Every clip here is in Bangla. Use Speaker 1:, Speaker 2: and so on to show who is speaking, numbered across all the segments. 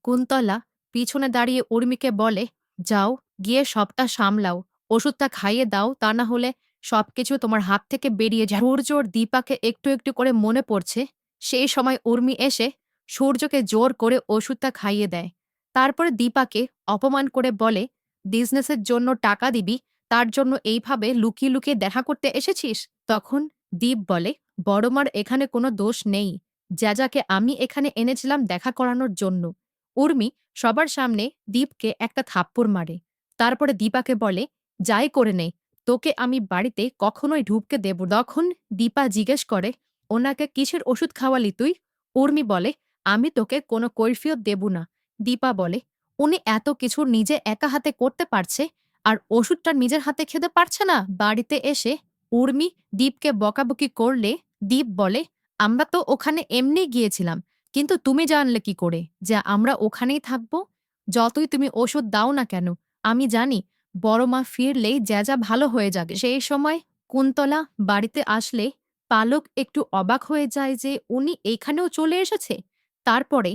Speaker 1: কুন্তলা পিছনে দাঁড়িয়ে উর্মিকে বলে, যাও, গিয়ে সবটা সামলাও, ওষুধটা খাইয়ে দাও, তা না হলে সবকিছু তোমার হাত থেকে বেরিয়ে যায়। সূর্যর দীপাকে একটু একটু করে মনে পড়ছে। সেই সময় উর্মি এসে সূর্যকে জোর করে ওষুধটা খাইয়ে দেয়। তারপরে দীপাকে অপমান করে বলে, বিজনেসের জন্য টাকা দিবি, তার জন্য এইভাবে লুকিয়ে লুকিয়ে দেখা করতে এসেছিস? তখন দীপ বলে, বড়মার এখানে কোনো দোষ নেই। যাকে আমি এখানে এনেছিলাম দেখা করানোর জন্য। উর্মি সবার সামনে দীপকে একটা থাপ্পড় মারে। তারপরে দীপাকে বলে, যাই করে নে, তোকে আমি বাড়িতে কখনোই ঢুকতে দেব না। তখন দীপা জিজ্ঞেস করে, ওনাকে কিসের ওষুধ খাওয়ালি তুই? উর্মি বলে, আমি তোকে কোনো কৈফিয়ত দেব না। দীপা বলে, উনি এত কিছু নিজে একা হাতে করতে পারছে, আর ওষুধটা নিজের হাতে খেতে পারছে না? বাড়িতে এসে উর্মি দীপকে বকাবকি করলে দীপ বলে, আমরা তো ওখানে এমনি গিয়েছিলাম, কিন্তু তুমি জানলে কি করে যে আমরা ওখানেই থাকব? যতই তুমি ওষুধ দাও না কেন, আমি জানি বড় মা ফিরলেই যা ভালো হয়ে যাবে। সেই সময় কুন্তলা বাড়িতে আসলে পালক একটু অবাক হয়ে যায় যে উনি এইখানেও চলে এসেছে। তারপরে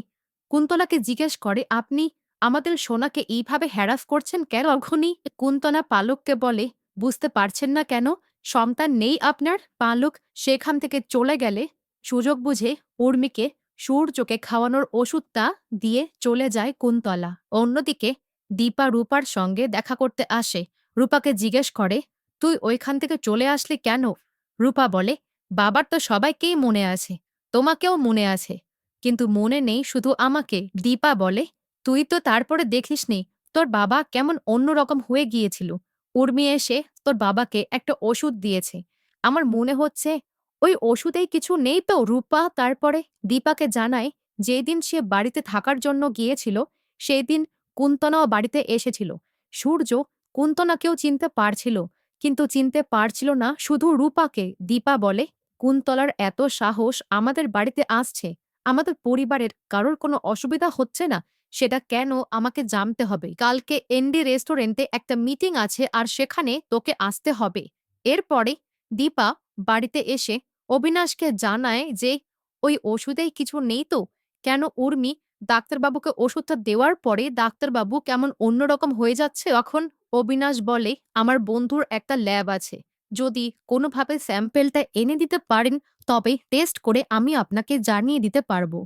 Speaker 1: কুন্তলাকে জিজ্ঞেস করে, আপনি আমাদের সোনাকে এইভাবে হ্যারাস করছেন কেন? তখনই কুন্তলা পালককে বলে, বুঝতে পারছেন না কেন? সন্তান নেই আপনার? পালক সেখান থেকে চলে গেলে সুযোগ বুঝে উর্মিকে সূর্যকে খাওয়ানোর ওষুধটা দিয়ে চলে যায় কুন্তলা। অন্যদিকে দীপা রূপার সঙ্গে দেখা করতে আসে। রূপাকে জিজ্ঞেস করে, তুই ওইখান থেকে চলে আসলি কেন? রূপা বলে, বাবার তো সবাইকেই মনে আছে, তোমাকেও মনে আছে, কিন্তু মনে নেই শুধু আমাকে। দীপা বলে, তুই তো তারপরে দেখিসনি তোর বাবা কেমন অন্যরকম হয়ে গিয়েছিল। উর্মি এসে তোর বাবাকে একটা ওষুধ দিয়েছে, আমার মনে হচ্ছে ওই ওষুধেই কিছু নেই তো। রূপা তারপরে দীপাকে জানায়, যেদিন সে বাড়িতে থাকার জন্য গিয়েছিল সেই দিন কুন্তনাও বাড়িতে এসেছিল। সূর্য কুন্তনাকেও চিনতে পারছিল, কিন্তু চিনতে পারছিল না শুধু রূপাকে। দীপা বলে, কুন্তলার এত সাহস আমাদের বাড়িতে আসছে, আমাদের পরিবারের কারোর কোনো অসুবিধা হচ্ছে না সেটা কেন আমাকে জানতে হবে? কালকে এনডি রেস্টুরেন্টে একটা মিটিং আছে আর সেখানে তোকে আসতে হবে। এরপরে দীপা বাড়িতে এসে অবিনাশকে জানায় যে ওই ওষুধেই কিছু নেই তো। কেন উর্মি ডাক্তারবাবুকে ওষুধটা দেওয়ার পরে ডাক্তারবাবু কেমন অন্যরকম হয়ে যাচ্ছে। তখন অবিনাশ বলে, আমার বন্ধুর একটা ল্যাব আছে, যদি কোনোভাবে স্যাম্পেলটা এনে দিতে পারেন তবে টেস্ট করে আমি আপনাকে জানিয়ে দিতে পারবো।